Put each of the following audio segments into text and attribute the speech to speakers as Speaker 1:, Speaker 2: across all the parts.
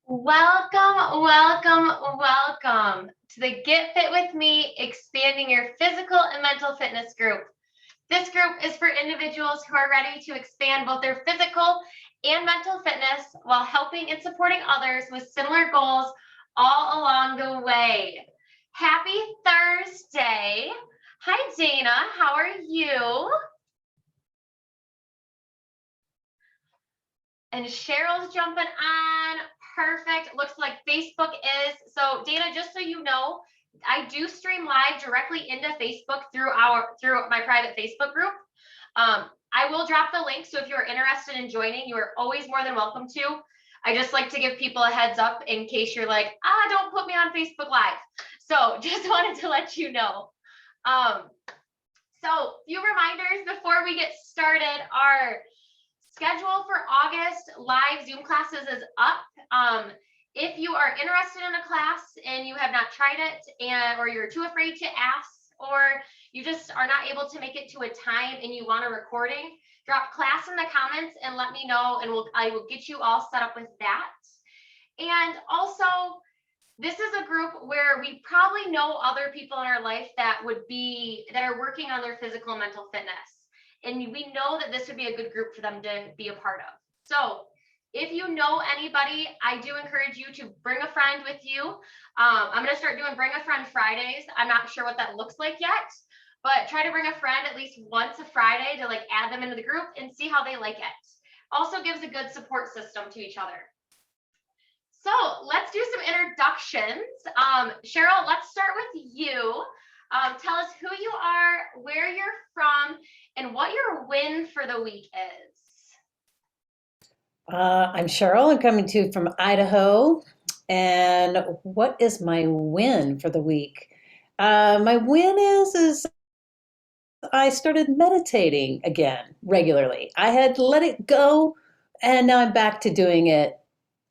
Speaker 1: Welcome to the Get Fit With Me, expanding your physical and mental fitness group. This group is for individuals who are ready to expand both their physical and mental fitness while helping and supporting others with similar goals all along the way. Happy Thursday. Hi, Dana. How are you? And Cheryl's jumping on. Perfect. Looks like Facebook is. So Dana, just so you know, I do stream live directly into Facebook through my private Facebook group. I will drop the link. So if you're interested in joining, you are always more than welcome to. I just like to give people a heads up in case you're like, don't put me on Facebook Live. So just wanted to let you know. So few reminders before we get started. Our schedule for August live Zoom classes is up. If you are interested in a class and you have not tried it or you're too afraid to ask, or you just are not able to make it to a time and you want a recording, drop class in the comments and let me know, and I will get you all set up with that. And also, this is a group where we probably know other people in our life that are working on their physical and mental fitness. And we know that this would be a good group for them to be a part of. So if you know anybody, I do encourage you to bring a friend with you. I'm going to start doing Bring a Friend Fridays. I'm not sure what that looks like yet, but try to bring a friend at least once a Friday to add them into the group and see how they like it. Also gives a good support system to each other. So let's do some introductions. Cheryl, let's start with you. Tell us who you are, where you're from, and what your win for the week is.
Speaker 2: I'm Cheryl. I'm coming to you from Idaho. And what is my win for the week? My win is I started meditating again regularly. I had let it go, and now I'm back to doing it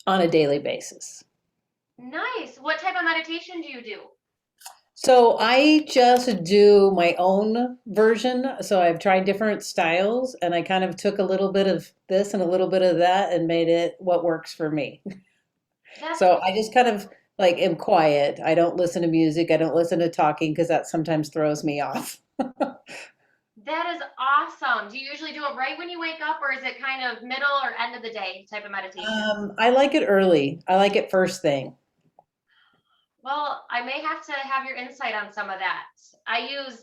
Speaker 2: on a daily basis.
Speaker 1: Nice. What type of meditation do you do?
Speaker 2: So I just do my own version. So I've tried different styles, and I kind of took a little bit of this and a little bit of that and made it what works for me.
Speaker 1: That's
Speaker 2: So I just kind of am quiet. I don't listen to music. I don't listen to talking because that sometimes throws me off.
Speaker 1: That is awesome. Do you usually do it right when you wake up, or is it kind of middle or end of the day type of meditation?
Speaker 2: I like it early. I like it first thing.
Speaker 1: Well, I may have to have your insight on some of that.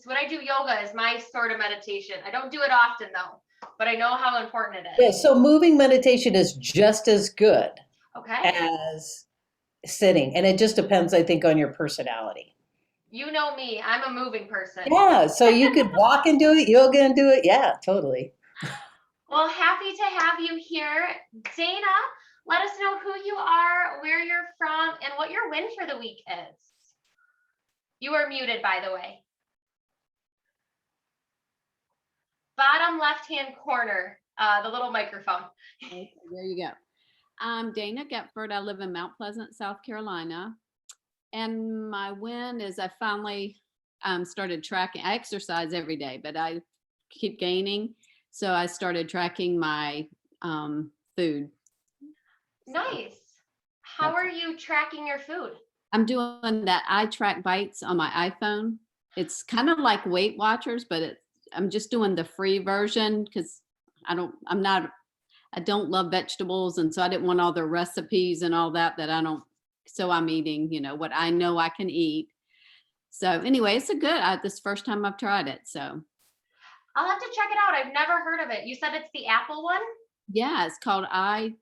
Speaker 1: When I do yoga is my sort of meditation. I don't do it often though, but I know how important it
Speaker 2: Yeah,
Speaker 1: is.
Speaker 2: so moving meditation is just as good
Speaker 1: Okay.
Speaker 2: as sitting. And it just depends, I think, on your personality.
Speaker 1: You know me, I'm a moving person.
Speaker 2: Yeah, so you could walk and do it, yoga and do it. Yeah, totally.
Speaker 1: Well, happy to have you here. Dana, let us know who you are, where you're from, and what your win for the week is. You are muted, by the way. Bottom left-hand corner, the little microphone.
Speaker 3: Okay, there you go. I'm Dana Getford. I live in Mount Pleasant, South Carolina. And my win is I finally started tracking. I exercise every day, but I keep gaining. So I started tracking my food.
Speaker 1: Nice. How are you tracking your food?
Speaker 3: I'm doing that I track bites on my iPhone. It's kind of like Weight Watchers, but I'm just doing the free version because I don't love vegetables. And so I didn't want all the recipes and all that so I'm eating, what I know I can eat. So anyway, it's this first time I've tried it. So
Speaker 1: I'll have to check it out. I've never heard of it. You said it's the Apple one?
Speaker 3: yeah, it's called I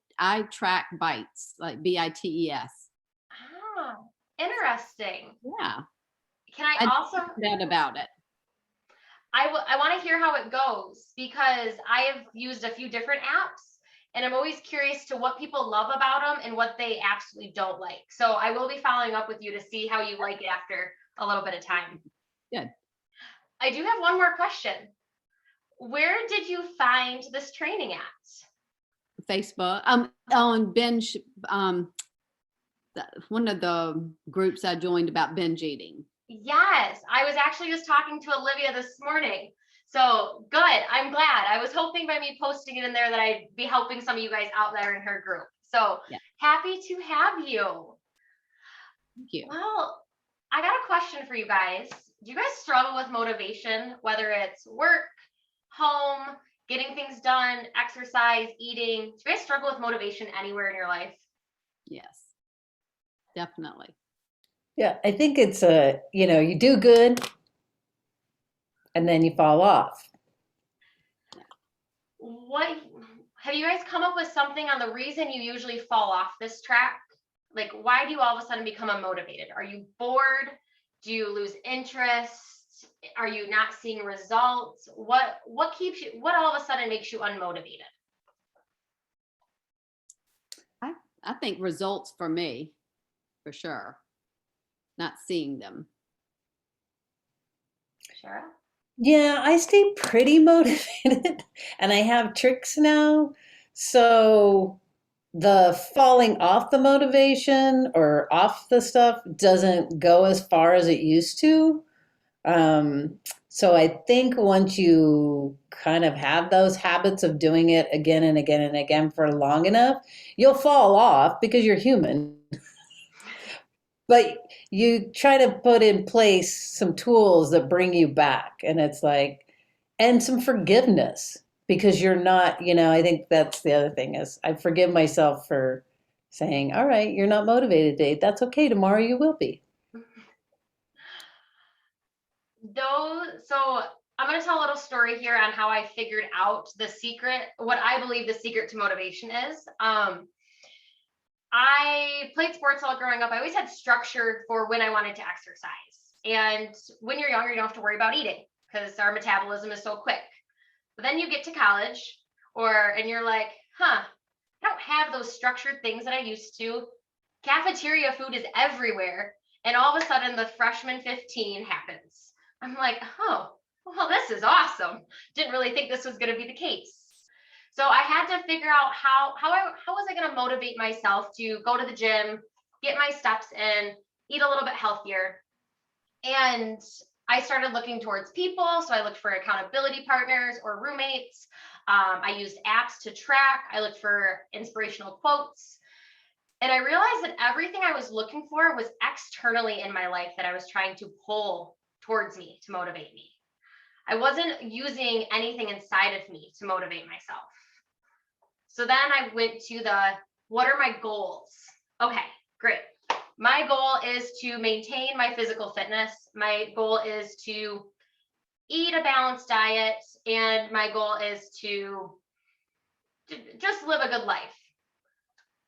Speaker 3: Track Bites, like BITES.
Speaker 1: Oh, interesting.
Speaker 3: Yeah.
Speaker 1: Can I also
Speaker 3: find out about it?
Speaker 1: I want to hear how it goes because I have used a few different apps and I'm always curious to what people love about them and what they absolutely don't like. So I will be following up with you to see how you like it after a little bit of time.
Speaker 3: Good.
Speaker 1: I do have one more question. Where did you find this training at?
Speaker 3: Facebook. On binge, one of the groups I joined about binge eating.
Speaker 1: Yes, I was actually just talking to Olivia this morning. So good. I'm glad. I was hoping by me posting it in there that I'd be helping some of you guys out there in her group. So yeah. Happy to have you.
Speaker 3: Thank you.
Speaker 1: Well, I got a question for you guys. Do you guys struggle with motivation, whether it's work, home, getting things done, exercise, eating? Do you guys struggle with motivation anywhere in your life?
Speaker 3: Yes, definitely.
Speaker 2: Yeah, I think it's you do good and then you fall off.
Speaker 1: What have you guys come up with something on the reason you usually fall off this track? Like, why do you all of a sudden become unmotivated? Are you bored? Do you lose interest? Are you not seeing results? What keeps you, what all of a sudden makes you unmotivated?
Speaker 3: I think results for me, for sure. Not seeing them.
Speaker 1: Shara?
Speaker 2: Yeah, I stay pretty motivated and I have tricks now. So the falling off the motivation or off the stuff doesn't go as far as it used to. So I think once you kind of have those habits of doing it again and again and again for long enough, you'll fall off because you're human. But you try to put in place some tools that bring you back. And it's like, and some forgiveness because you're not, I think that's the other thing is I forgive myself for saying, all right, you're not motivated today. That's okay. Tomorrow you will be.
Speaker 1: So I'm going to tell a little story here on how I figured out the secret, what I believe the secret to motivation is. I played sports all growing up. I always had structure for when I wanted to exercise. And when you're younger, you don't have to worry about eating because our metabolism is so quick. But then you get to college and you're like, I don't have those structured things that I used to. Cafeteria food is everywhere. And all of a sudden the freshman 15 happens. I'm like, oh, well, this is awesome. Didn't really think this was going to be the case. So I had to figure out how was I going to motivate myself to go to the gym, get my steps in, eat a little bit healthier. And I started looking towards people. So I looked for accountability partners or roommates. I used apps to track. I looked for inspirational quotes. And I realized that everything I was looking for was externally in my life that I was trying to pull towards me to motivate me. I wasn't using anything inside of me to motivate myself. So then I went to what are my goals? Okay, great. My goal is to maintain my physical fitness. My goal is to eat a balanced diet. And my goal is to just live a good life.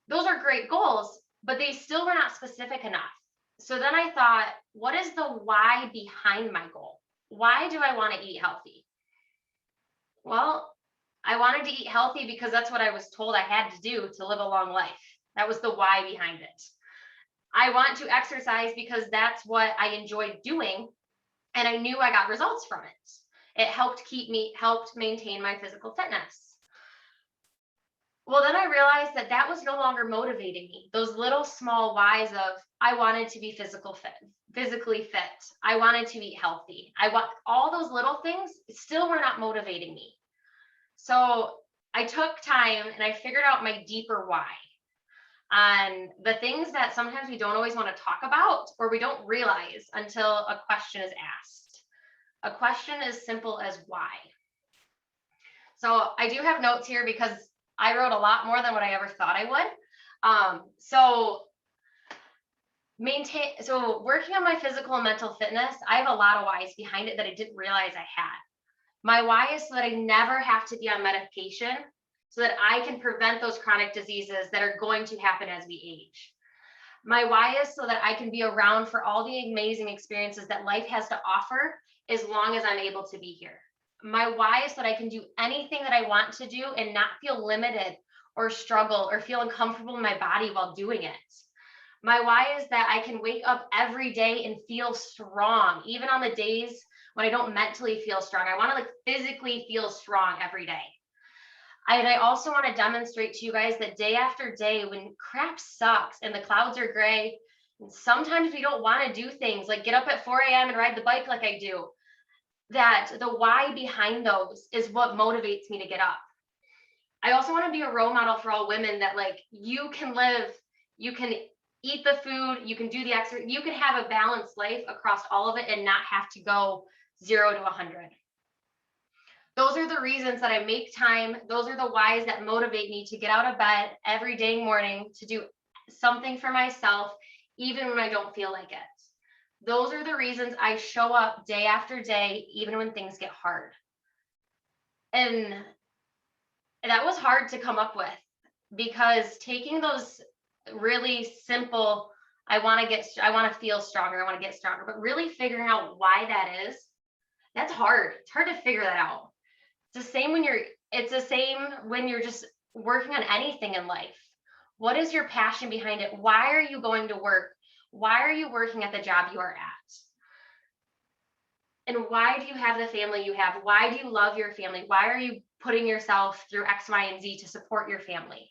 Speaker 1: Those are great goals, but they still were not specific enough. So then I thought, what is the why behind my goal? Why do I want to eat healthy? Well, I wanted to eat healthy because that's what I was told I had to do to live a long life. That was the why behind it. I want to exercise because that's what I enjoyed doing. And I knew I got results from it. It helped maintain my physical fitness. Well, then I realized that was no longer motivating me. Those little small whys of I wanted to be physically fit. I wanted to eat healthy. I want all those little things still were not motivating me. So I took time and I figured out my deeper why on the things that sometimes we don't always want to talk about or we don't realize until a question is asked. A question as simple as why. So I do have notes here because I wrote a lot more than what I ever thought I would. So working on my physical and mental fitness, I have a lot of whys behind it that I didn't realize I had. My why is so that I never have to be on medication, so that I can prevent those chronic diseases that are going to happen as we age. My why is so that I can be around for all the amazing experiences that life has to offer as long as I'm able to be here. My why is that I can do anything that I want to do and not feel limited or struggle or feel uncomfortable in my body while doing it. My why is that I can wake up every day and feel strong, even on the days when I don't mentally feel strong. I want to physically feel strong every day. I also want to demonstrate to you guys that day after day, when crap sucks and the clouds are gray, and sometimes we don't want to do things like get up at 4 a.m. and ride the bike like I do, that the why behind those is what motivates me to get up. I also want to be a role model for all women that like you can live, you can eat the food, you can do the exercise, you can have a balanced life across all of it and not have to go 0 to 100. Those are the reasons that I make time. Those are the whys that motivate me to get out of bed every day morning to do something for myself, even when I don't feel like it. Those are the reasons I show up day after day, even when things get hard. And that was hard to come up with, because taking those really simple, I want to feel stronger, I want to get stronger, but really figuring out why that is, that's hard. It's hard to figure that out. It's the same when you're just working on anything in life. What is your passion behind it? Why are you going to work? Why are you working at the job you are at? And why do you have the family you have? Why do you love your family? Why are you putting yourself through X, Y, and Z to support your family?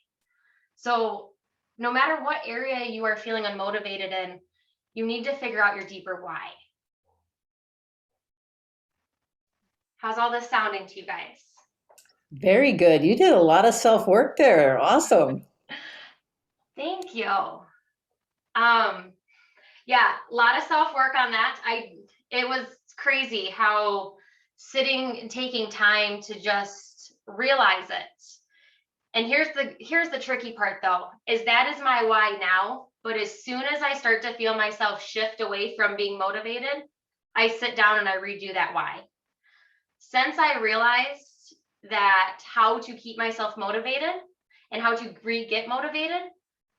Speaker 1: So no matter what area you are feeling unmotivated in, you need to figure out your deeper why. How's all this sounding to you guys?
Speaker 2: Very good. You did a lot of self-work there. Awesome.
Speaker 1: Thank you. Yeah, a lot of self-work on that. It was crazy how sitting and taking time to just realize it. And here's the tricky part though, is that is my why now, but as soon as I start to feel myself shift away from being motivated, I sit down and I redo that why. Since I realized that how to keep myself motivated and how to get motivated,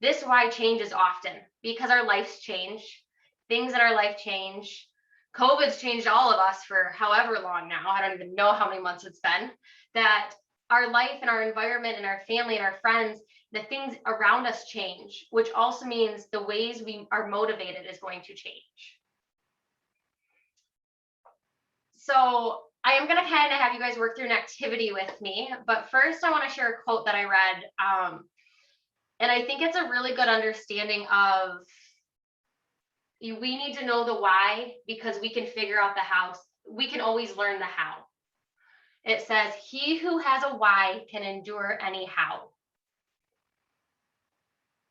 Speaker 1: this why changes often because our lives change, things in our life change. COVID's changed all of us for however long now. I don't even know how many months it's been. That our life and our environment and our family and our friends, the things around us change, which also means the ways we are motivated is going to change. So I am going to kind of have you guys work through an activity with me, but first I want to share a quote that I read. And I think it's a really good understanding of we need to know the why because we can figure out the how. We can always learn the how. It says, he who has a why can endure any how.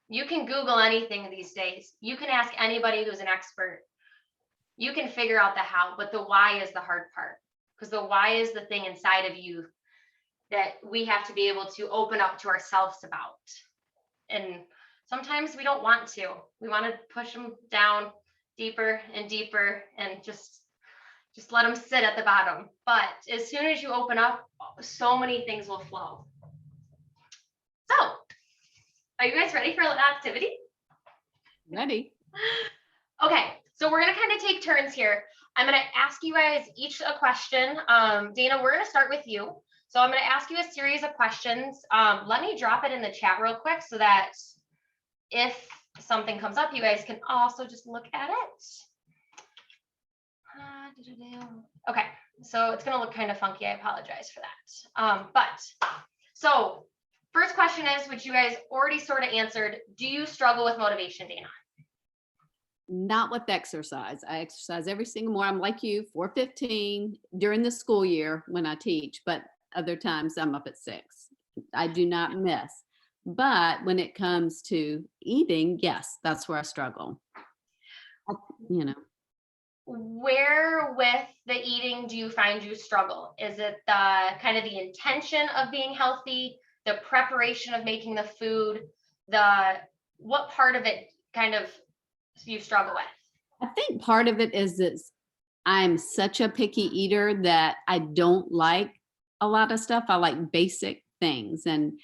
Speaker 1: You can Google anything these days. You can ask anybody who's an expert. You can figure out the how, but the why is the hard part because the why is the thing inside of you that we have to be able to open up to ourselves about. And sometimes we don't want to. We want to push them down deeper and deeper and just let them sit at the bottom. But as soon as you open up, so many things will flow. So, are you guys ready for an activity?
Speaker 3: Ready.
Speaker 1: Okay, so we're going to kind of take turns here. I'm going to ask you guys each a question. Dana, we're going to start with you. So I'm going to ask you a series of questions. Let me drop it in the chat real quick so that if something comes up, you guys can also just look at it. Okay, so it's going to look kind of funky. I apologize for that. So first question is, which you guys already sort of answered, do you struggle with motivation, Dana?
Speaker 3: Not with exercise. I exercise every single morning. I'm like you, 4:15 during the school year when I teach, but other times I'm up at 6. I do not miss. But when it comes to eating, yes, that's where I struggle. You know.
Speaker 1: Where with the eating do you find you struggle? Is it the kind of the intention of being healthy, the preparation of making the food, what part of it kind of you struggle with?
Speaker 3: I think part of it is that I'm such a picky eater that I don't like a lot of stuff. I like basic things. And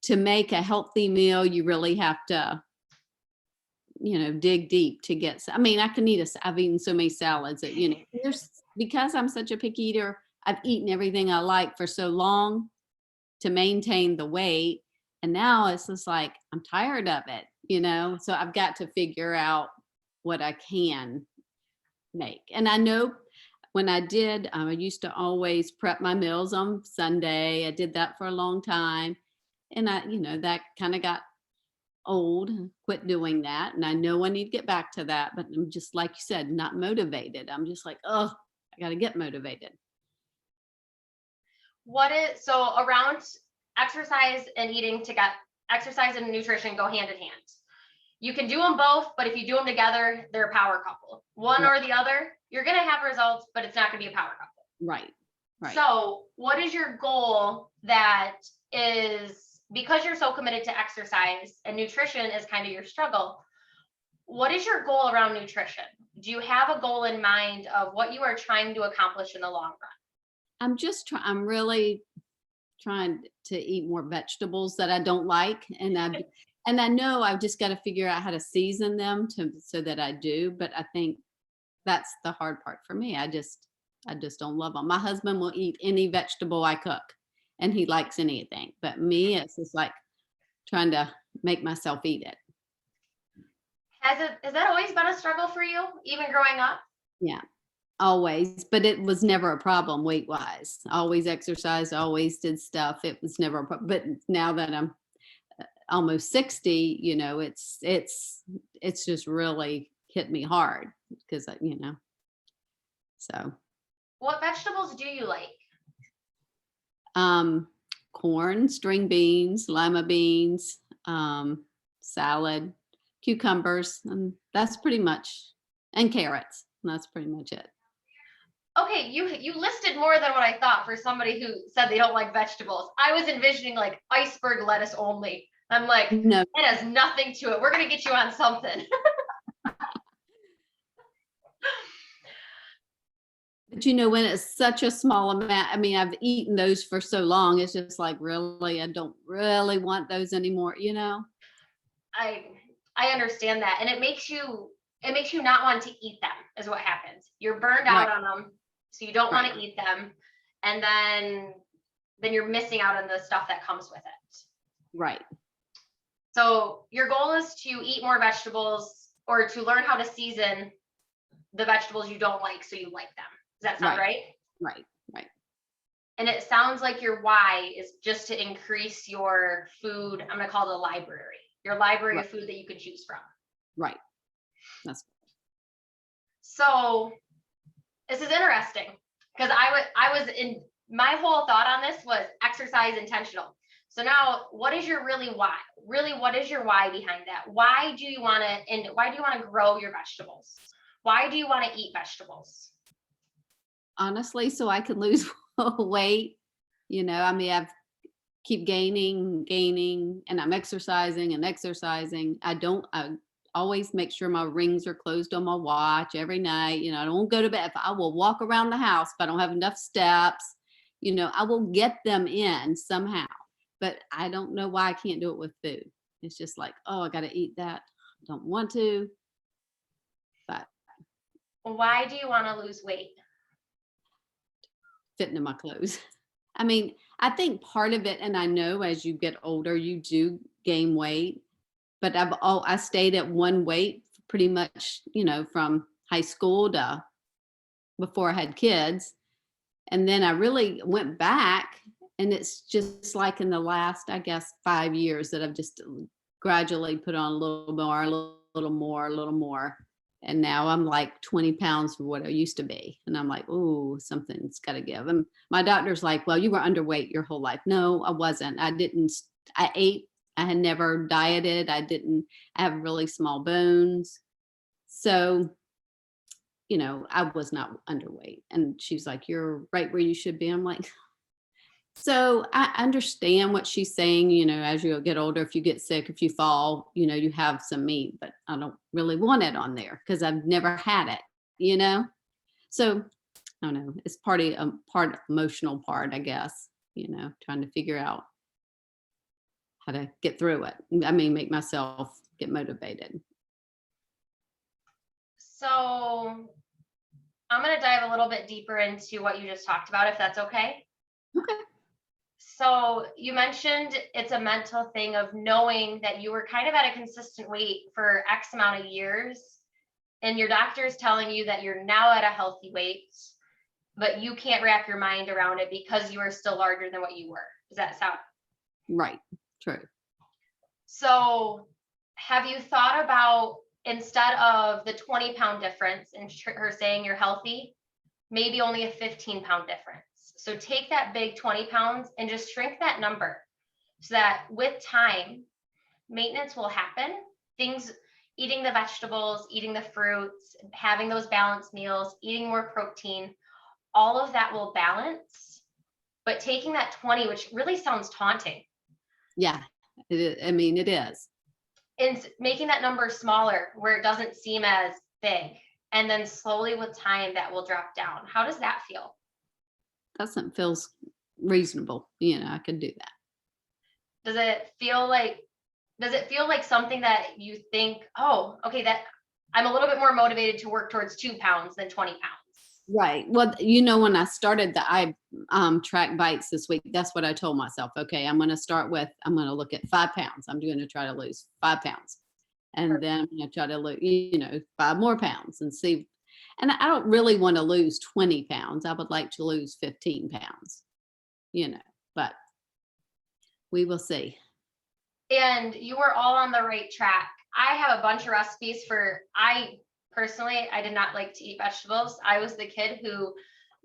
Speaker 3: to make a healthy meal, you really have to, dig deep to get. I mean, I've eaten so many salads that, because I'm such a picky eater, I've eaten everything I like for so long to maintain the weight. And now it's just like, I'm tired of it, so I've got to figure out what I can make. And I know when I used to always prep my meals on Sunday. I did that for a long time. And that kind of got old, quit doing that. And I know I need to get back to that, but I'm just, like you said, not motivated. I'm just like, I got to get motivated.
Speaker 1: So around exercise and eating together, exercise and nutrition go hand in hand. You can do them both, but if you do them together, they're a power couple. One or the other, you're going to have results, but it's not going to be a power couple.
Speaker 3: Right. Right.
Speaker 1: So what is your goal that is, because you're so committed to exercise and nutrition is kind of your struggle, what is your goal around nutrition? Do you have a goal in mind of what you are trying to accomplish in the long run?
Speaker 3: I'm really trying to eat more vegetables that I don't like. And I know I've just got to figure out how to season them so that I do. But I think that's the hard part for me. I just don't love them. My husband will eat any vegetable I cook and he likes anything. But me, it's just like trying to make myself eat it.
Speaker 1: Has that always been a struggle for you, even growing up?
Speaker 3: Yeah, always. But it was never a problem weight wise. Always exercised, always did stuff. It was never a problem. But now that I'm almost 60, it's just really hit me hard because, so.
Speaker 1: What vegetables do you like?
Speaker 3: Corn, string beans, lima beans, salad, cucumbers, and that's pretty much, and carrots. And that's pretty much it.
Speaker 1: Okay, you listed more than what I thought for somebody who said they don't like vegetables. I was envisioning like iceberg lettuce only. I'm like,
Speaker 3: no,
Speaker 1: it has nothing to it. We're gonna get you on something.
Speaker 3: But when it's such a small amount, I mean, I've eaten those for so long. It's just like, really, I don't really want those anymore,
Speaker 1: I understand that, and it makes you not want to eat them is what happens. You're burned out on them, so you don't want to eat them, and then you're missing out on the stuff that comes with it.
Speaker 3: Right.
Speaker 1: So your goal is to eat more vegetables or to learn how to season the vegetables you don't like so you like them. Does that sound right?
Speaker 3: Right.
Speaker 1: And it sounds like your why is just to increase your food. I'm going to call it a library. Your library of food that you can choose from.
Speaker 3: Right.
Speaker 1: So this is interesting because I was in my whole thought on this was exercise intentional. So now what is your really why? Really, what is your why behind that? Why do you want to grow your vegetables? Why do you want to eat vegetables?
Speaker 3: Honestly, so I can lose weight. I mean, I've keep gaining, and I'm exercising. I always make sure my rings are closed on my watch every night. I don't go to bed. If I will walk around the house, if I don't have enough steps, I will get them in somehow. But I don't know why I can't do it with food. It's just like, oh, I got to eat that. I don't want to. But
Speaker 1: why do you want to lose weight?
Speaker 3: Fitting in my clothes. I mean, I think part of it, and I know as you get older, you do gain weight, but I stayed at one weight pretty much, from high school to before I had kids. And then I really went back, and it's just like in the last, I guess, 5 years that I've just gradually put on a little more, a little more, a little more. And now I'm like 20 pounds from what I used to be. And I'm like, ooh, something's got to give. And my doctor's like, well, you were underweight your whole life. No, I wasn't. I ate. I had never dieted. I have really small bones. So, I was not underweight. And she's like, you're right where you should be. I'm like, so I understand what she's saying, as you get older, if you get sick, if you fall, you have some meat, but I don't really want it on there because I've never had it, So I don't know. It's part emotional part, I guess, trying to figure out how to get through it. I mean, make myself get motivated.
Speaker 1: So I'm going to dive a little bit deeper into what you just talked about, if that's okay.
Speaker 3: Okay.
Speaker 1: So you mentioned it's a mental thing of knowing that you were kind of at a consistent weight for X amount of years, and your doctor is telling you that you're now at a healthy weight, but you can't wrap your mind around it because you are still larger than what you were. Does that sound
Speaker 3: right? True.
Speaker 1: So have you thought about, instead of the 20-pound difference and her saying you're healthy, maybe only a 15-pound difference? So take that big 20 pounds and just shrink that number. so that with time, maintenance will happen. Things, eating the vegetables, eating the fruits, having those balanced meals, eating more protein, all of that will balance. But taking that 20, which really sounds taunting,
Speaker 3: Yeah, I mean, it is.
Speaker 1: and making that number smaller where it doesn't seem as big. And then slowly with time, that will drop down. How does that feel?
Speaker 3: Doesn't feels reasonable. You know, I could do that.
Speaker 1: Does it feel like something that you think, oh, okay, that I'm a little bit more motivated to work towards 2 pounds than 20 pounds?
Speaker 3: Right. Well, you know, when I started the track bites this week, that's what I told myself. Okay, I'm going to look at 5 pounds. I'm going to try to lose 5 pounds. And then I'm going to try to lose, 5 more pounds and see. And I don't really want to lose 20 pounds. I would like to lose 15 pounds, but we will see.
Speaker 1: And you were all on the right track. I have a bunch of recipes personally, I did not like to eat vegetables. I was the kid who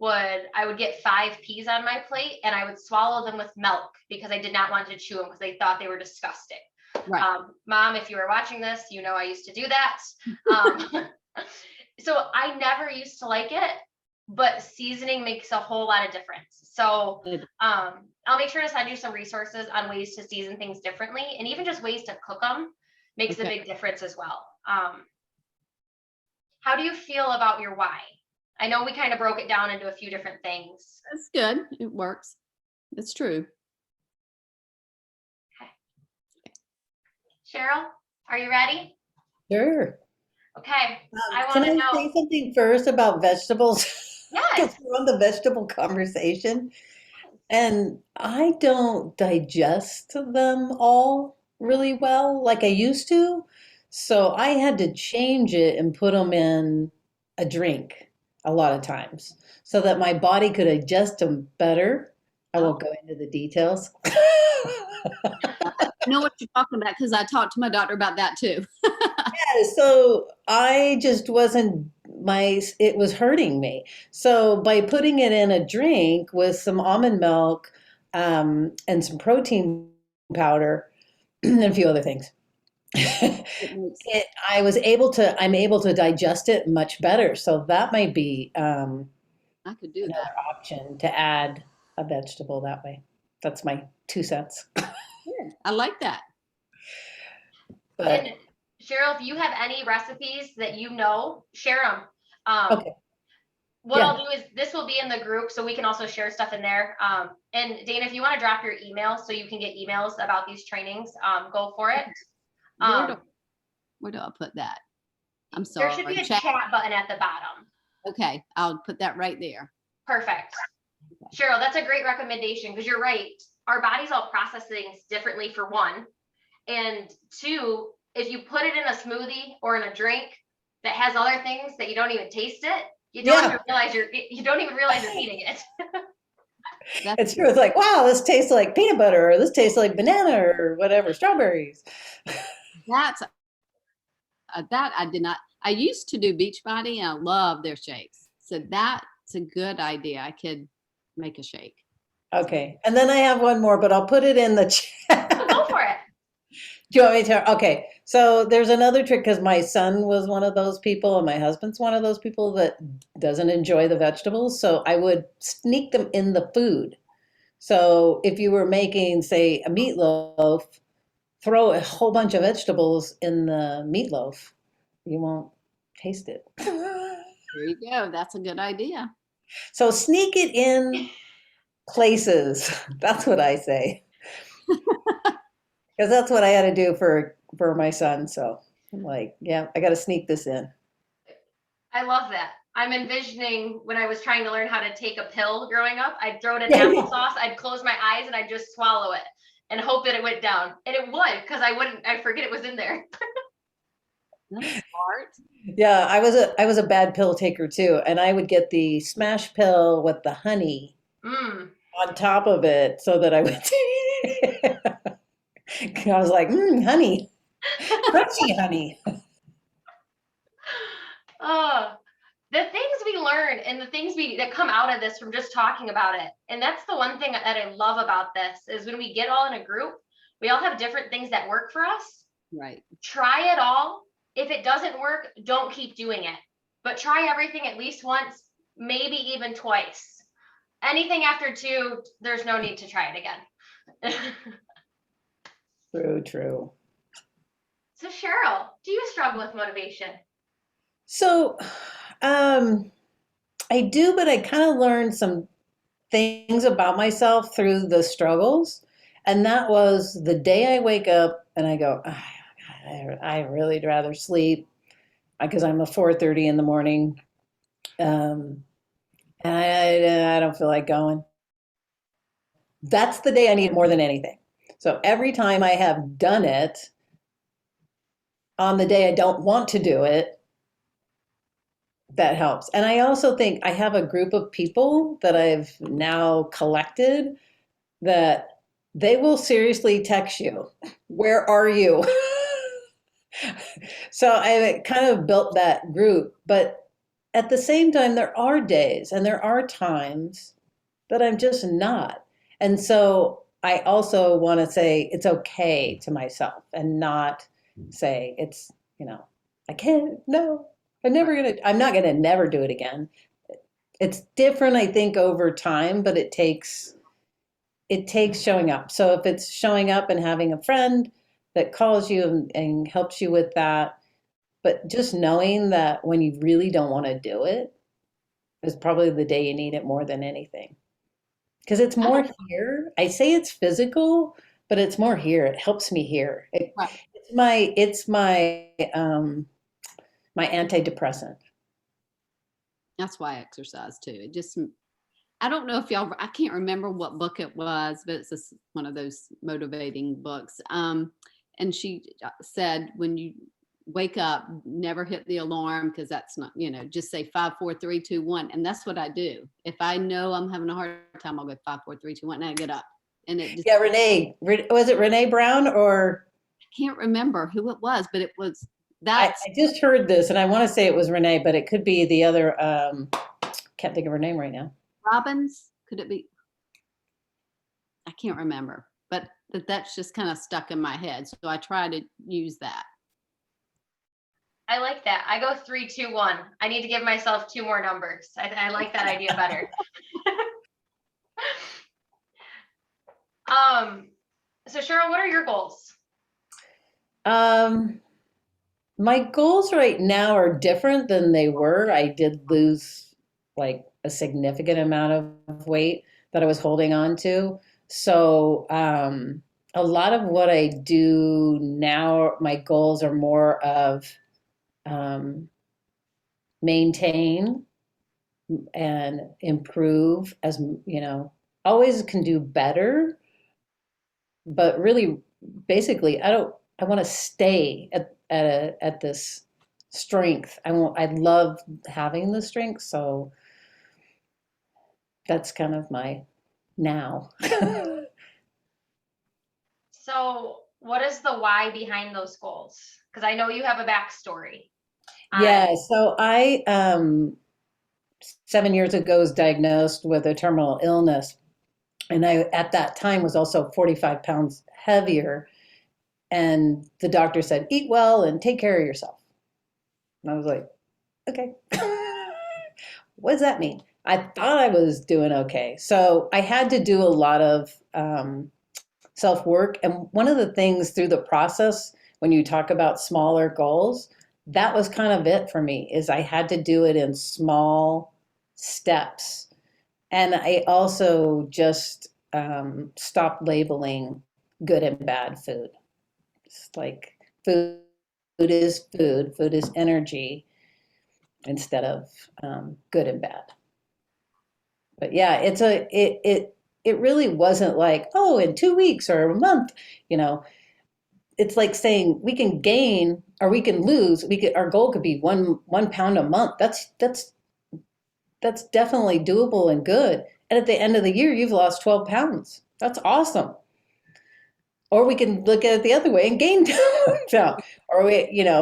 Speaker 1: I would get 5 peas on my plate and I would swallow them with milk because I did not want to chew them because they thought they were disgusting.
Speaker 3: Right.
Speaker 1: Mom, if you were watching this, I used to do that. So I never used to like it, but seasoning makes a whole lot of difference. So I'll make sure to send you some resources on ways to season things differently, and even just ways to cook them makes a big difference as well. How do you feel about your why? I know we kind of broke it down into a few different things.
Speaker 3: That's good. It works. It's true.
Speaker 1: Okay. Cheryl, are you ready?
Speaker 2: Sure.
Speaker 1: Okay. I want
Speaker 2: Can
Speaker 1: to
Speaker 2: I
Speaker 1: know.
Speaker 2: say something first about vegetables?
Speaker 1: Yes.
Speaker 2: Because we're on the vegetable conversation. And I don't digest them all really well like I used to. So I had to change it and put them in a drink a lot of times so that my body could digest them better. I won't go into the details.
Speaker 3: I know what you're talking about because I talked to my doctor about that too.
Speaker 2: Yeah, so I just wasn't it was hurting me. So by putting it in a drink with some almond milk and some protein powder and a few other things, I'm able to digest it much better. So that might be
Speaker 3: I could do
Speaker 2: another
Speaker 3: that.
Speaker 2: option to add a vegetable that way. That's my 2 cents.
Speaker 3: Good. I like that.
Speaker 2: But
Speaker 1: And Cheryl, if you have any recipes that share them.
Speaker 2: okay.
Speaker 1: What
Speaker 2: Yeah.
Speaker 1: I'll do is this will be in the group, so we can also share stuff in there. And Dana, if you want to drop your email so you can get emails about these trainings, go for it.
Speaker 3: Where do I put that? I'm sorry.
Speaker 1: There should be a chat button at the bottom.
Speaker 3: Okay, I'll put that right there.
Speaker 1: Perfect. Cheryl, that's a great recommendation because you're right. Our bodies all process things differently, for one. And 2, if you put it in a smoothie or in a drink that has other things that you don't even taste it, you don't even realize you're eating it.
Speaker 2: It's true. It's like, wow, this tastes like peanut butter, or this tastes like banana, or whatever, strawberries.
Speaker 3: That I did not. I used to do Beachbody and I love their shakes. So that's a good idea. I could make a shake.
Speaker 2: Okay. And then I have one more, but I'll put it in the chat.
Speaker 1: Go for it.
Speaker 2: Do you want me to? Okay. So there's another trick because my son was one of those people and my husband's one of those people that doesn't enjoy the vegetables. So I would sneak them in the food. So if you were making, say, a meatloaf, throw a whole bunch of vegetables in the meatloaf. You won't taste it.
Speaker 3: There you go. That's a good idea.
Speaker 2: So sneak it in places. That's what I say. Because that's what I had to do for my son. So I'm like, yeah, I got to sneak this in.
Speaker 1: I love that. I'm envisioning when I was trying to learn how to take a pill growing up, I'd throw it in applesauce, I'd close my eyes and I'd just swallow it and hope that it went down. And it would, because I'd forget it was in there.
Speaker 3: That's smart.
Speaker 2: Yeah, I was a bad pill taker too. And I would get the smash pill with the honey on top of it so that I would I was like, honey, crunchy honey.
Speaker 1: Oh, the things we learn and the things that come out of this from just talking about it. And that's the one thing that I love about this is when we get all in a group, we all have different things that work for us.
Speaker 3: Right.
Speaker 1: Try it all. If it doesn't work, don't keep doing it, but try everything at least once, maybe even twice. Anything after 2, there's no need to try it again.
Speaker 2: True.
Speaker 1: So Cheryl, do you struggle with motivation?
Speaker 2: So, I do, but I kind of learned some things about myself through the struggles. And that was the day I wake up and I go, "Ah, I really'd rather sleep because I'm a 4:30 in the morning. And I don't feel like going. That's the day I need it more than anything. So every time I have done it on the day I don't want to do it, that helps. And I also think I have a group of people that I've now collected that they will seriously text you, where are you? So I kind of built that group. But at the same time, there are days and there are times that I'm just not. And so I also want to say it's okay to myself and not say it's, I can't, no, I'm not gonna never do it again. It's different, I think, over time, but it takes showing up. So if it's showing up and having a friend that calls you and helps you with that, but just knowing that when you really don't want to do it is probably the day you need it more than anything. Because it's more here. I say it's physical, but it's more here. It helps me here.
Speaker 3: Right.
Speaker 2: It's my antidepressant.
Speaker 3: That's why I exercise too. It just, I don't know if y'all, I can't remember what book it was, but it's just one of those motivating books. And she said, when you wake up, never hit the alarm because that's not, just say 5, 4, 3, 2, 1. And that's what I do. If I know I'm having a hard time, I'll go 5, 4, 3, 2, 1, and I get up. And it just,
Speaker 2: Yeah, was it Renee Brown or?
Speaker 3: I can't remember who it was, but it was,
Speaker 2: I
Speaker 3: that's
Speaker 2: just heard this and I want to say it was Renee, but it could be the other, can't think of her name right now.
Speaker 3: Robbins. Could it be? I can't remember, but that's just kind of stuck in my head. So I try to use that.
Speaker 1: I like that. I go 3, 2, 1. I need to give myself 2 more numbers. I like that idea better. So Cheryl, what are your goals?
Speaker 2: My goals right now are different than they were. I did lose like a significant amount of weight that I was holding on to. So, a lot of what I do now, my goals are more of maintain and improve as, always can do better, but really basically I want to stay at this strength. I love having the strength, so that's kind of my now.
Speaker 1: So what is the why behind those goals? Because I know you have a backstory.
Speaker 2: Yeah, so I 7 years ago was diagnosed with a terminal illness, and I at that time was also 45 pounds heavier, and the doctor said, eat well and take care of yourself. And I was like, okay. What does that mean? I thought I was doing okay. So I had to do a lot of self work. And one of the things through the process, when you talk about smaller goals, that was kind of it for me, is I had to do it in small steps. And I also just stopped labeling good and bad food. It's like food is food, food is energy instead of good and bad. But yeah, it really wasn't like, oh, in 2 weeks or a month, you know, it's like saying we can gain or we can lose. Our goal could be one pound a month. That's definitely doable and good. And at the end of the year, you've lost 12 pounds. That's awesome. Or we can look at it the other way and gain pounds. Or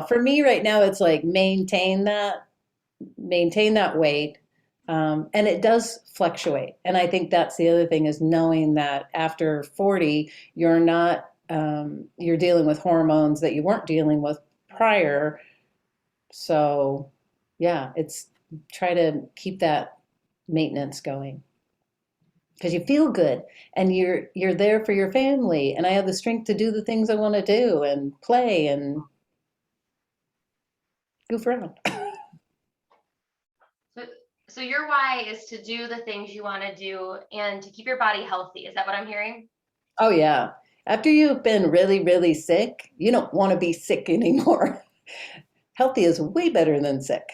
Speaker 2: for me right now, it's like maintain that maintain that weight. And it does fluctuate. And I think that's the other thing is knowing that after 40, you're not, you're dealing with hormones that you weren't dealing with prior. So, yeah, it's try to keep that maintenance going because you feel good and you're there for your family and I have the strength to do the things I want to do and play and goof around.
Speaker 1: So, so your why is to do the things you want to do and to keep your body healthy. Is that what I'm hearing?
Speaker 2: Oh yeah. After you've been really, really sick, you don't want to be sick anymore. Healthy is way better than sick.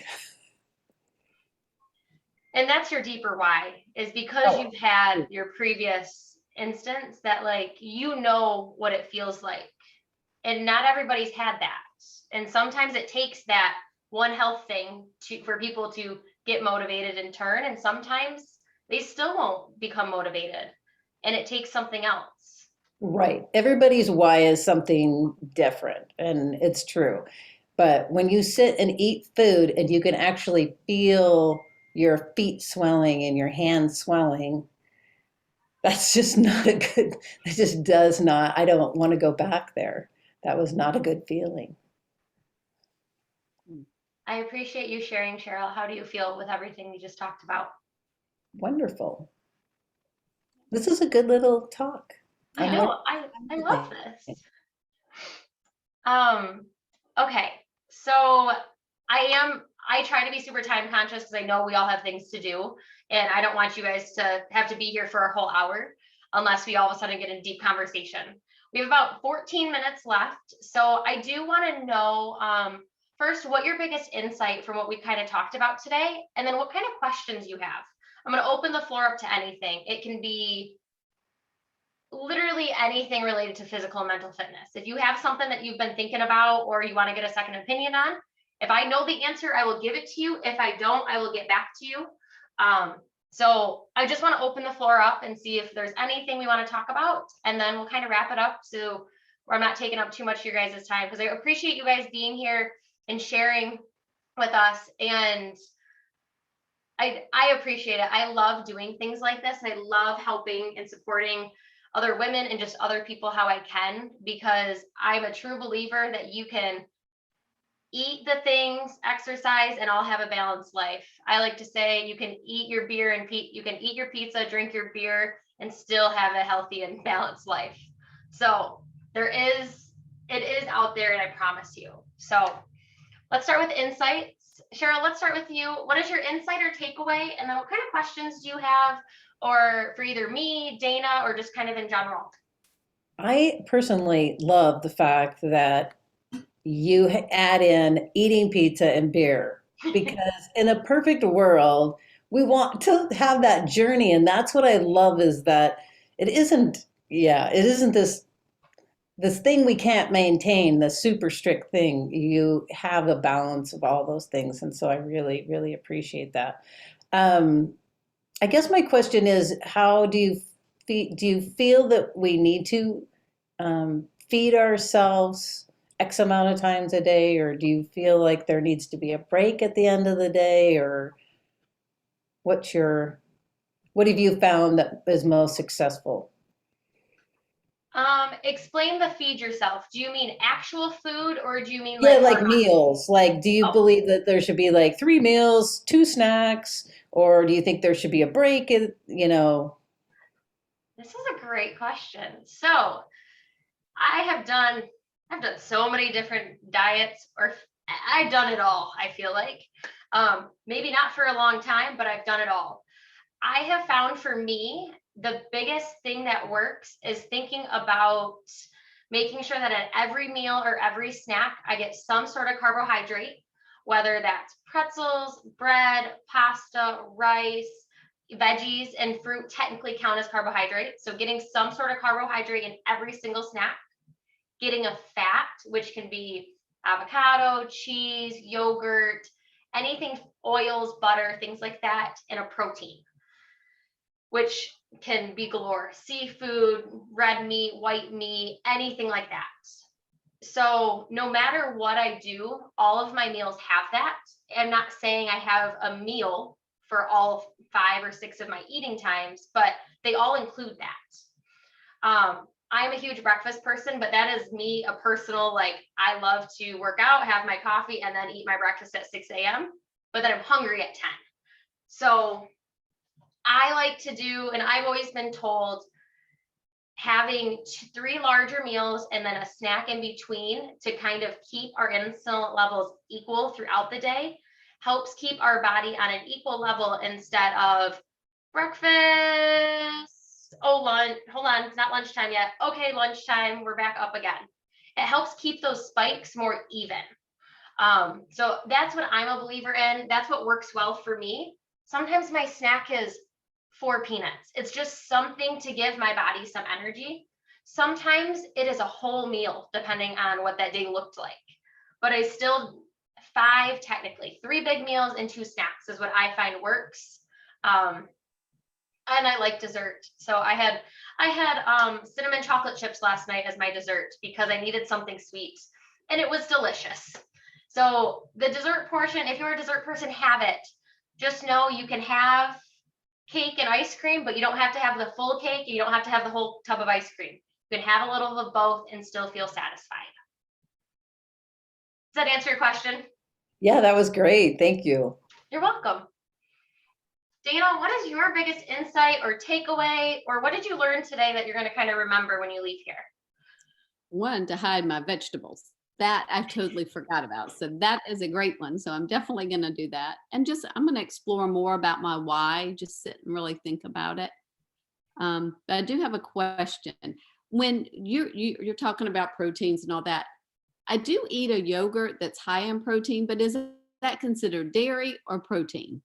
Speaker 1: And that's your deeper why, is because
Speaker 2: Oh,
Speaker 1: you've had your previous instance that like you know what it feels like. And not everybody's had that. And sometimes it takes that one health thing for people to get motivated and turn. And sometimes they still won't become motivated. And it takes something else.
Speaker 2: right. Everybody's why is something different, and it's true. But when you sit and eat food and you can actually feel your feet swelling and your hands swelling, that's just not a good, it just does not, I don't want to go back there. That was not a good feeling.
Speaker 1: I appreciate you sharing, Cheryl. How do you feel with everything we just talked about?
Speaker 2: Wonderful. This is a good little talk.
Speaker 1: I
Speaker 2: I'm learning
Speaker 1: know. I love
Speaker 2: everything.
Speaker 1: this. Um, okay. So I try to be super time conscious because I know we all have things to do. And I don't want you guys to have to be here for a whole hour unless we all of a sudden get in deep conversation. We have about 14 minutes left. So I do want to know first what your biggest insight from what we kind of talked about today, and then what kind of questions you have. I'm going to open the floor up to anything. It can be literally anything related to physical and mental fitness. If you have something that you've been thinking about or you want to get a second opinion on, if I know the answer, I will give it to you. If I don't, I will get back to you. So I just want to open the floor up and see if there's anything we want to talk about, and then we'll kind of wrap it up so where I'm not taking up too much of your guys' time, because I appreciate you guys being here and sharing with us. And I appreciate it. I love doing things like this. I love helping and supporting other women and just other people how I can, because I'm a true believer that you can eat the things, exercise, and all have a balanced life. I like to say you can eat your beer and you can eat your pizza, drink your beer, and still have a healthy and balanced life. So it is out there, and I promise you. So let's start with insights. Cheryl, let's start with you. What is your insight or takeaway? And then what kind of questions do you have, or for either me, Dana, or just kind of in general?
Speaker 2: I personally love the fact that you add in eating pizza and beer because in a perfect world, we want to have that journey. And that's what I love is that it isn't, yeah, it isn't this thing we can't maintain, the super strict thing. You have a balance of all those things. And so I really, really appreciate that. Um, I guess my question is, how do you feel that we need to feed ourselves X amount of times a day, or do you feel like there needs to be a break at the end of the day, or what's your what have you found that is most successful?
Speaker 1: Explain the feed yourself. Do you mean actual food, or do you mean
Speaker 2: Yeah,
Speaker 1: like
Speaker 2: like meals. Like, do you
Speaker 1: oh,
Speaker 2: believe that there should be like 3 meals, 2 snacks, or do you think there should be a break?
Speaker 1: this is a great question. So I have done I've done so many different diets, or I've done it all, I feel like. Maybe not for a long time, but I've done it all. I have found for me, the biggest thing that works is thinking about making sure that at every meal or every snack, I get some sort of carbohydrate, whether that's pretzels, bread, pasta, rice, veggies, and fruit technically count as carbohydrate. So getting some sort of carbohydrate in every single snack, getting a fat, which can be avocado, cheese, yogurt, anything, oils, butter, things like that, and a protein, which can be galore: seafood, red meat, white meat, anything like that. So no matter what I do, all of my meals have that. am not saying I have a meal for all 5 or 6 of my eating times, but they all include that. I'm a huge breakfast person, but that is me, a personal, like, I love to work out, have my coffee, and then eat my breakfast at 6 a.m., but then I'm hungry at 10. So I like to do, and I've always been told, having 3 larger meals and then a snack in between to kind of keep our insulin levels equal throughout the day helps keep our body on an equal level instead of breakfast. Oh, lunch, hold on, it's not lunchtime yet. Okay, lunchtime, we're back up again. It helps keep those spikes more even. So that's what I'm a believer in. That's what works well for me. Sometimes my snack is 4 peanuts. It's just something to give my body some energy. Sometimes it is a whole meal, depending on what that day looked like. But I still, 5 technically, 3 big meals and 2 snacks is what I find works. And I like dessert. So I had cinnamon chocolate chips last night as my dessert because I needed something sweet, and it was delicious. So the dessert portion, if you're a dessert person, have it. Just know you can have cake and ice cream, but you don't have to have the full cake. You don't have to have the whole tub of ice cream. You can have a little of both and still feel satisfied. Does that answer your question?
Speaker 2: Yeah, that was great. Thank you.
Speaker 1: You're welcome. Dana, what is your biggest insight or takeaway, or what did you learn today that you're going to kind of remember when you leave here?
Speaker 3: One, to hide my vegetables. That I totally forgot about. So that is a great one. So I'm definitely going to do that. And just, I'm going to explore more about my why, just sit and really think about it. But I do have a question. When you're talking about proteins and all that, I do eat a yogurt that's high in protein, but is that considered dairy or protein?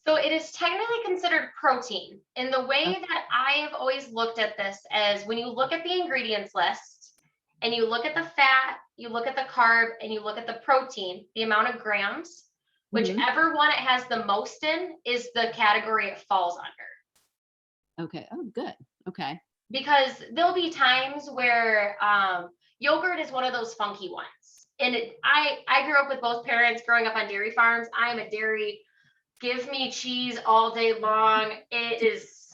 Speaker 1: So it is technically considered protein. And the way that I have always looked at this is when you look at the ingredients list and you look at the fat, you look at the carb, and you look at the protein, the amount of grams, whichever one it has the most in is the category it falls under.
Speaker 3: Okay. Oh, good. Okay.
Speaker 1: Because there'll be times where yogurt is one of those funky ones. And I grew up with both parents growing up on dairy farms. I am a dairy, give me cheese all day long. It is,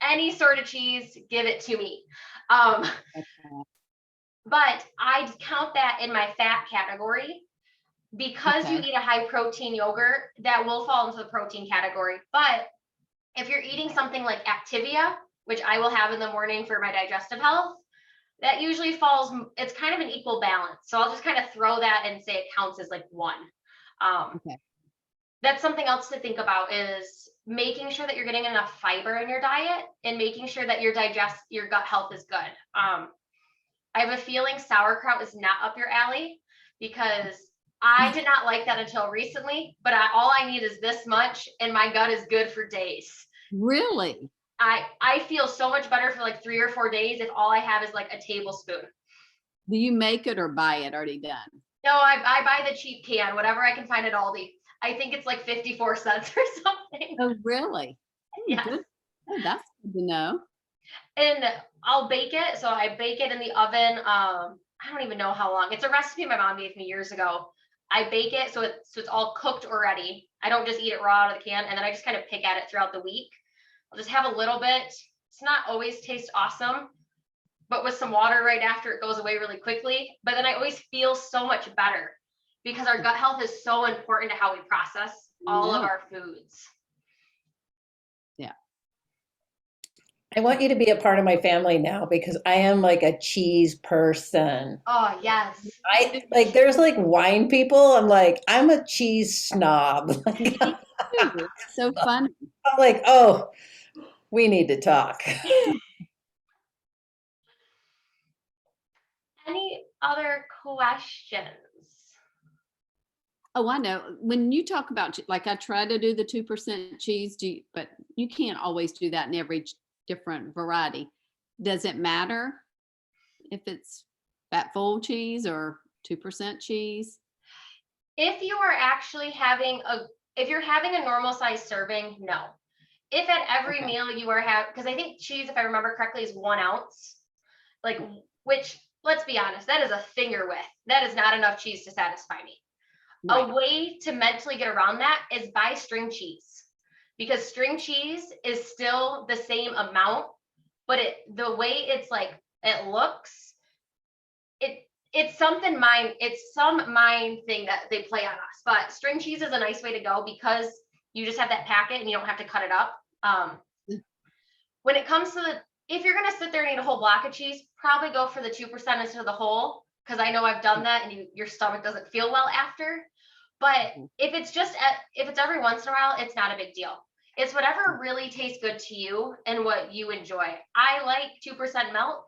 Speaker 1: any sort of cheese, give it to me. But I count that in my fat category because you eat a high protein yogurt, that will fall into the protein category. But if you're eating something like Activia, which I will have in the morning for my digestive health, that usually falls, it's kind of an equal balance. So I'll just kind of throw that and say it counts as like 1. That's something else to think about, is making sure that you're getting enough fiber in your diet and making sure that your gut health is good. I have a feeling sauerkraut is not up your alley, because I did not like that until recently, but all I need is this much and my gut is good for days.
Speaker 3: Really?
Speaker 1: I feel so much better for like 3 or 4 days if all I have is like a tablespoon.
Speaker 3: Do you make it or buy it already done?
Speaker 1: No, I buy the cheap can, whatever I can find at Aldi. I think it's like 54 cents or something.
Speaker 3: Oh, really?
Speaker 1: Yeah.
Speaker 3: Oh, that's good to know.
Speaker 1: And I'll bake it. So I bake it in the oven. I don't even know how long. It's a recipe my mom gave me years ago. I bake it so it's all cooked already. I don't just eat it raw out of the can, and then I just kind of pick at it throughout the week. I'll just have a little bit. It's not always taste awesome, but with some water right after, it goes away really quickly. But then I always feel so much better, because our gut health is so important to how we process all of our foods.
Speaker 3: Yeah.
Speaker 2: I want you to be a part of my family now, because I am like a cheese person.
Speaker 1: Oh, yes.
Speaker 2: There's like wine people. I'm a cheese snob.
Speaker 3: It's so funny.
Speaker 2: I'm like, oh, we need to talk.
Speaker 1: Any other questions?
Speaker 3: Oh, I know. When you talk about, like, I try to do the 2% cheese, but you can't always do that in every different variety. Does it matter if it's fat full cheese or 2% cheese?
Speaker 1: If you are actually if you're having a normal size serving, no. If at every meal you are because I think cheese, if I remember correctly, is 1 ounce, which let's be honest, that is a finger width. That is not enough cheese to satisfy me.
Speaker 3: Right.
Speaker 1: A way to mentally get around that is buy string cheese, because string cheese is still the same amount, but the way it's like it looks, it's something mind, it's some mind thing that they play on us. But string cheese is a nice way to go because you just have that packet and you don't have to cut it up. When it comes to if you're gonna sit there and eat a whole block of cheese, probably go for the 2% instead of the whole, because I know I've done that and your stomach doesn't feel well after. But if it's if it's every once in a while, it's not a big deal. It's whatever really tastes good to you and what you enjoy. I like 2% milk.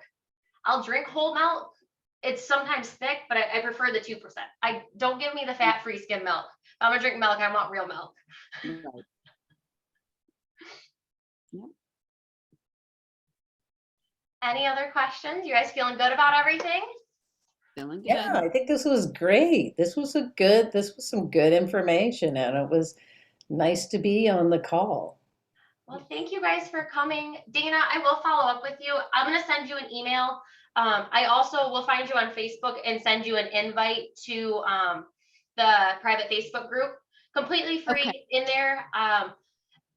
Speaker 1: I'll drink whole milk. It's sometimes thick, but I prefer the 2%. I don't give me the fat-free skim milk. If I'm gonna drink milk, I want real milk.
Speaker 3: Right. Yep.
Speaker 1: Any other questions? You guys feeling good about everything?
Speaker 3: Feeling good.
Speaker 2: Yeah, I think this was great. This was some good information, and it was nice to be on the call.
Speaker 1: Well, thank you guys for coming. Dana, I will follow up with you. I'm going to send you an email. I also will find you on Facebook and send you an invite to the private Facebook group, completely free.
Speaker 3: Okay.
Speaker 1: In there.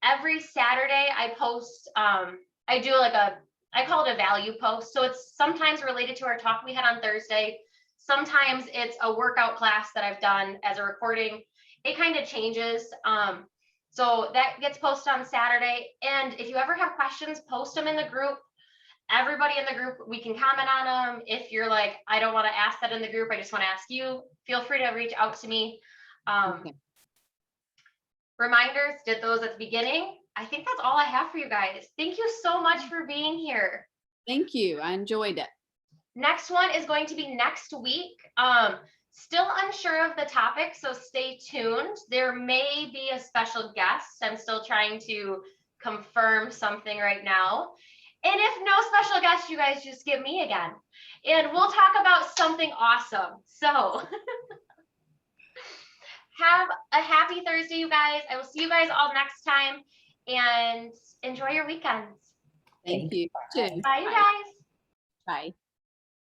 Speaker 1: Every Saturday I post, I do like I call it a value post. So it's sometimes related to our talk we had on Thursday. Sometimes it's a workout class that I've done as a recording. It kind of changes. So that gets posted on Saturday. And if you ever have questions, post them in the group. Everybody in the group, we can comment on them. If you're like, I don't want to ask that in the group, I just want to ask you, feel free to reach out to me.
Speaker 3: Okay.
Speaker 1: Reminders, did those at the beginning. I think that's all I have for you guys. Thank you so much for being here.
Speaker 3: Thank you. I enjoyed it.
Speaker 1: Next one is going to be next week. Still unsure of the topic, so stay tuned. There may be a special guest. I'm still trying to confirm something right now. And if no special guest, you guys just get me again. And we'll talk about something awesome. So have a happy Thursday, you guys. I will see you guys all next time, and enjoy your weekends.
Speaker 3: Thank you. Too.
Speaker 1: Bye, you guys.
Speaker 3: Bye.